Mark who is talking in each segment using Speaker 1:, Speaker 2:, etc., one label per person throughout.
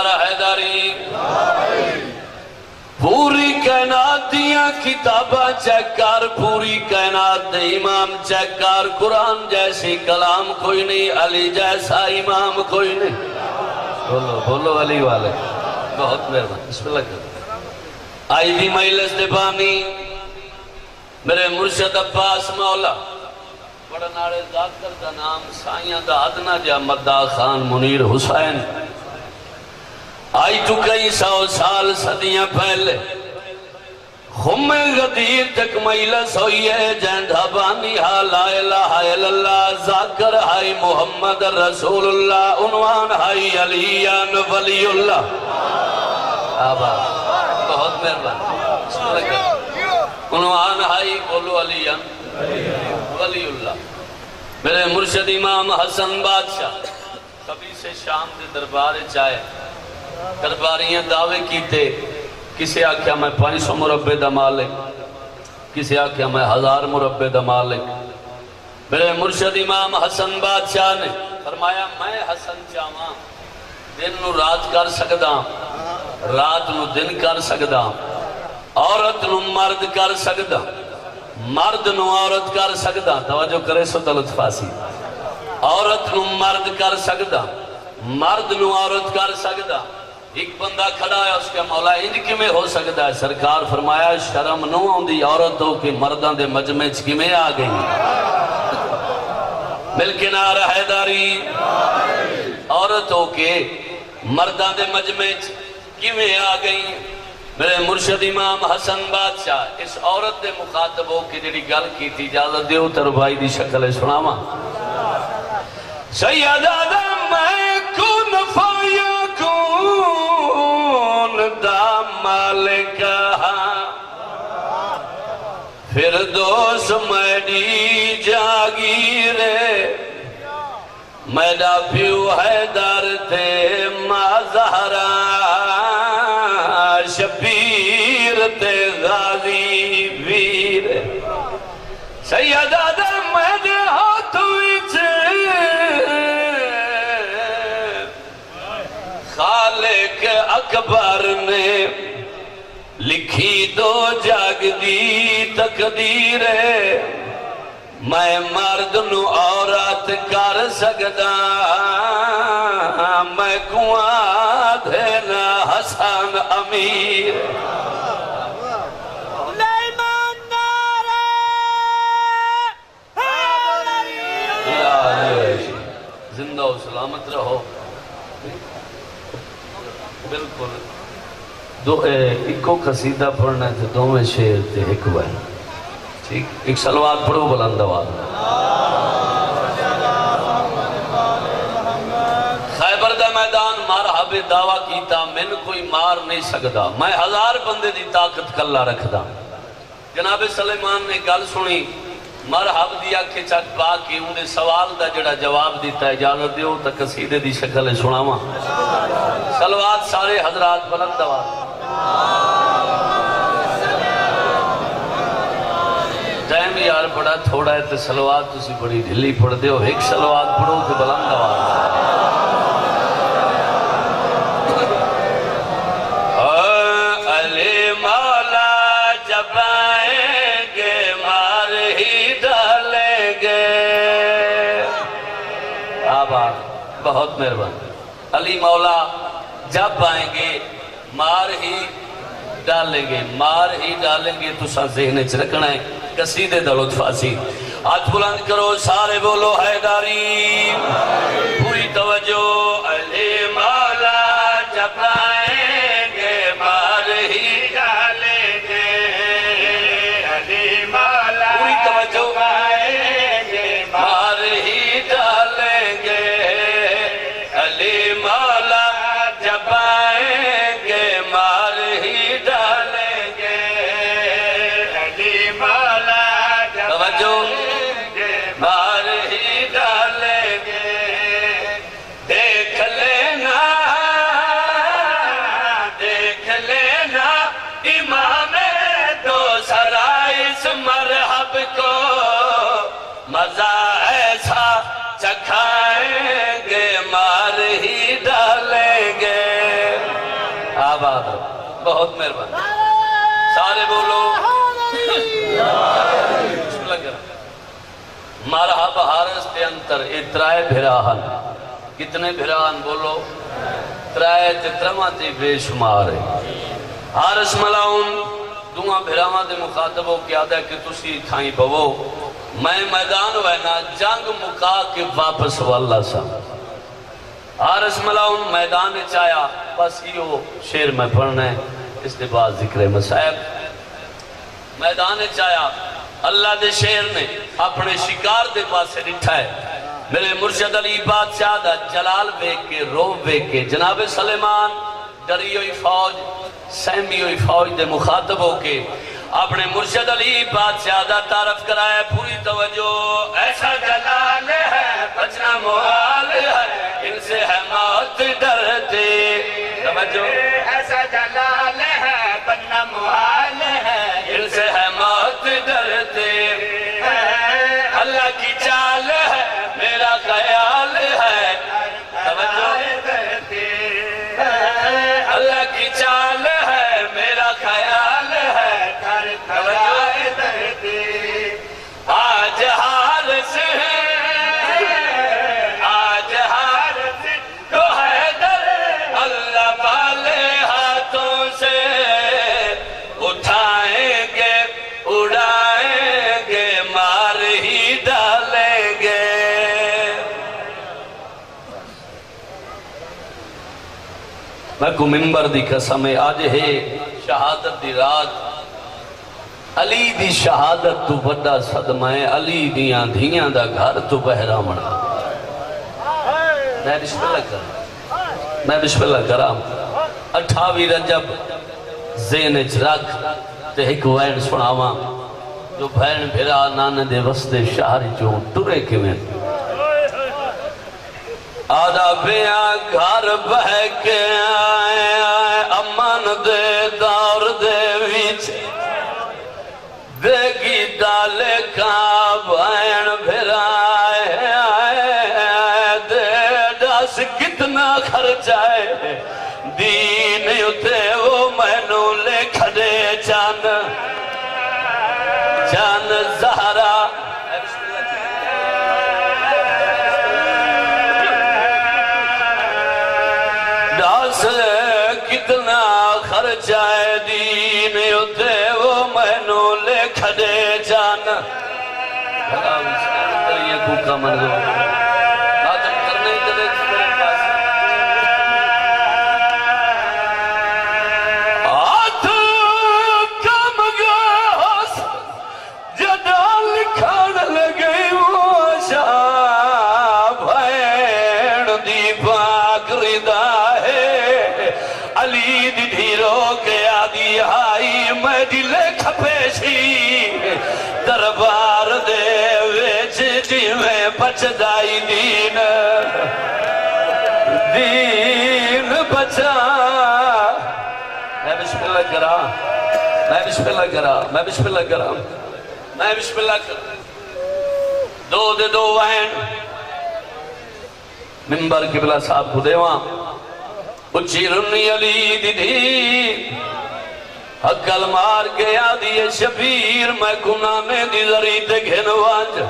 Speaker 1: نعرہ حیدری پوری کائنات دیاں کتاباں چیک کر پوری کائنات دے امام چیک کر قرآن جیسی کلام کوئی نہیں علی جیسا امام کوئی نہیں بولو بولو علی والے بہت مہربان بسم اللہ کرو آئی دی مجلس دے بانی میرے مرشد عباس مولا بڑا ناڑے ذاکر دا نام سائیاں دا ادنا جا مدہ خان منیر حسین آئی تو کئی سو سال صدیاں پہلے خم غدیر تک مجلس ہوئی ہے جہندہ بانی ہا لا الہ الا اللہ ذاکر ہائی محمد رسول اللہ عنوان ہائی علیان ولی اللہ آبا بہت مہربان عنوان ہائی بولو علیان ولی اللہ میرے مرشد امام حسن بادشاہ کبھی سے شام دے دربار چاہے درباریاں دعوے کیتے کسی آکھیا میں 500 مربع دا مالک کسی آکھیا میں 1000 مربع دا مالک میرے مرشد امام حسن بادشاہ نے فرمایا میں حسن چاہاں دن نو رات کر سکدا رات نو دن کر سکدا عورت نو مرد کر سکدا مرد نو عورت کر سکدا توجہ کرے سو دلت فاسی عورت نو مرد کر سکدا مرد نو عورت کر سکدا ایک بندہ کھڑا ہے اس کے مولا انج کی میں ہو سکتا ہے سرکار فرمایا شرم نو آندی عورت ہو کہ مردان دے مجمع کی میں آ گئی ملک نعرہ حیدری عورت ہو کہ مردان دے مجمع کی میں آ گئی میرے مرشد امام حسن بادشاہ اس عورت دے مخاطب ہو کہ جڑی گل کی تھی اجازت دیو تربائی دی شکل سناواں سید آدم میں کن فیکون دا مالک فردوس میڈی جاگیرے میڈا پیو حیدر تے مازہرہ شبیر تے غازی ویر سید آدم میڈے ہاتھویں خالق اکبر نے لکھی دو جاگ دی تقدیر میں مرد نو عورت کر سکدا میں کنواں دینا حسن امیر زندہ و سلامت رہو بالکل دو ایکو قصیدہ پڑھنا ہے دو میں شعر تے ایک بھائی ٹھیک ایک صلوات پڑھو بلند آواز خیبر دا میدان مرحب دعویٰ کیتا من کوئی مار نہیں سکدا میں 1000 بندے دی طاقت کلا رکھدا جناب سلیمان نے گل سنی مرحب دیا کہ چک پا کے انہیں سوال دا جڑا جواب دیتا ہے اجازت دیو تا قصیدے دی شکل سناواں صلوات سارے حضرات بلند آواز ٹائم یار بڑا تھوڑا ہے تو صلوات تسی بڑی ڈھلی پڑھ دے ہو ایک صلوات پڑھو تو بلند آواز علی مولا جب آئیں گے مار ہی ڈالیں گے آباد بہت مہربان علی مولا جب آئیں گے مار ہی ڈالیں گے تو سا ذہن چ رکھنا ہے قصیدے دا لطف آسی ہاتھ بلند کرو سارے بولو حیدری پوری توجہ علی مولا جب آئیں گے مار ہی ڈالیں گے علی مولا پوری توجہ آئیں گے مار ہی ڈالیں گے علی مولا جب آئیں گے مار ہی ڈالیں گے علی مولا توجہ مار ہی ڈالیں گے دیکھ آباد رہو. بہت مہربانی. سارے بولو بسم اللہ کرو. مرحبا حارس تے انتر اترائے بھراہن. کتنے بھراہن بولو؟ ترائے تے ترمہ تے بے شمار ہے. حارس ملاؤن دعا بھراہاں دے مخاطب ہو کیا دے کہ تسی تھائیں بھو میں میدان وینا جنگ مکا کے واپس واللہ سا. حارس ملاؤن میدان چایا بس یہ شیر میں پڑھنا ہے اس دے بعد ذکر مسائب. میدان چایا اللہ دے شیر نے اپنے شکار دے پاسے ڈٹھا ہے. میرے مرشد علی بادشاہ دا جلال بے کے روب بے کے جناب سلیمان ڈری ہوئی فوج سہمی ہوئی فوج دے مخاطب ہو کے اپنے مرشد علی بادشاہ دا تعارف کرائے. پوری توجہ. ایسا جلال ہے بچنا محال ہے ان سے ہے موت ڈرتے. توجہ. ایسا جلال ہے بچنا محال ہے ان سے ہے موت ڈرتے. اللہ کی چال ہے میرا خیال ہے. توجہ. اللہ کی چال ہے میرا خیال ہے. آج ہار سے آج ہار سے تو حیدر اللہ والے ہاتھوں سے اٹھائیں گے اڑائیں گے مار ہی ڈالیں گے. میں کو منبر دی قسم ہے آج ہے شہادت دی رات. علی دی شہادت تو بڑا صدمہ ہے. علی دیاں دھیاں دا گھر تو بہرامن. میں بسم اللہ کرام 28 رجب ذہن اچ رکھ تے ایک وین سناواں جو بہن بھرا نانے دے وستے شہر چوں ٹرے کیویں. آدھا بیاں گھر بہ کے آئے امن دے دور دے وچ دیگی ڈالے کا بہن بھرائے دے ڈاس کتنا خرچائے دین اتے وہ مینو لے کھڑے چان چان زہرا. ڈاس کتنا خرچائے دین اتے وہ مینو لے کھڑے جان. یہ کوکا من دو آدم کرنے ہی دلے میرے پاس. آدھ کم گاس جدال کھاڑ لگئی وہ شاہ بھین دی پاک ردا ہے. علی دی دھیرو کے آدھی آئی میں دلے کھپیشی دربار دے ویچ جی میں بچدائی دین دین بچا. میں بسم اللہ کرا میں بسم اللہ کرا میں بسم اللہ کرا میں بسم اللہ کرا. دو دے دو وین منبر قبلہ صاحب کو دیواں اچھی رنی علی دی دی حقل مار کے آدھی شبیر میں کنانے دی ذری تے گھن وانج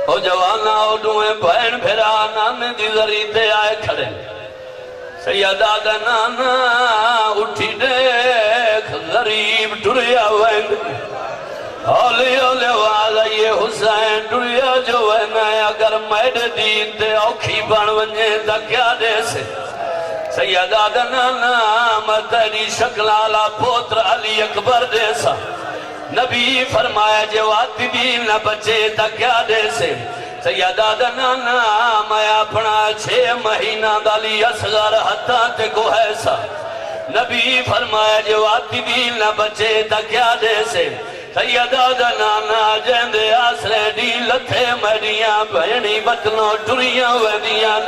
Speaker 1: او جوانا او دوئے بہن بھرا نانے دی ذری تے آئے کھڑے. سیدہ دا نانا اٹھی دیکھ غریب ٹریا وین ہولی ہولی والا یہ حسین ٹریا جو وین اگر میڈ دین تے اوکھی بن ونجے دا کیا دے سے. سیدہ دا نانا مدنی شکلالا پوتر علی اکبر دیسا. نبی فرمایا جواتی دین نہ بچے تا کیا دے سے. سیدہ دا نانا میں اپنا 6 مہینہ دالی اصغر حتیٰ تے کو ایسا. نبی فرمایا جواتی دین نہ بچے تا کیا دے سے. سیدہ دا نانا جیندے آسرے دی لتھے مریاں بہنی بطنوں ٹریاں ویدیاں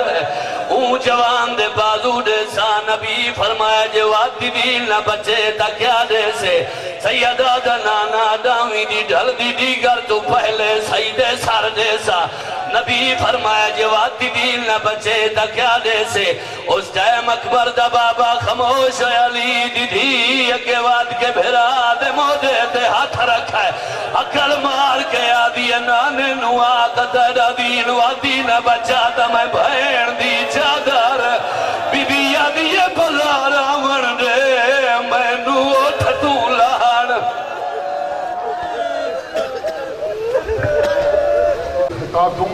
Speaker 1: اون جوان دے بازو دے سا. نبی فرمایا جواتی دین نہ بچے تا کیا دے سے. سیدہ دا نانا داوی دی ڈھل دی دیگر تو پہلے سیدے سار دے سا. نبی فرمایا جواتی دین نہ بچے تا کیا دے سے اس ٹائم اکبر دا بابا خاموش ہے علی دی دی اگے واد کے بھرا دے مودے تے ہاتھ رکھا ہے عقل مار کے آدھی نانے نوا قدر دین وادی نہ بچا تا میں بھین دی چادر بی بی آدھی بلا راون دے میں نو اٹھ تو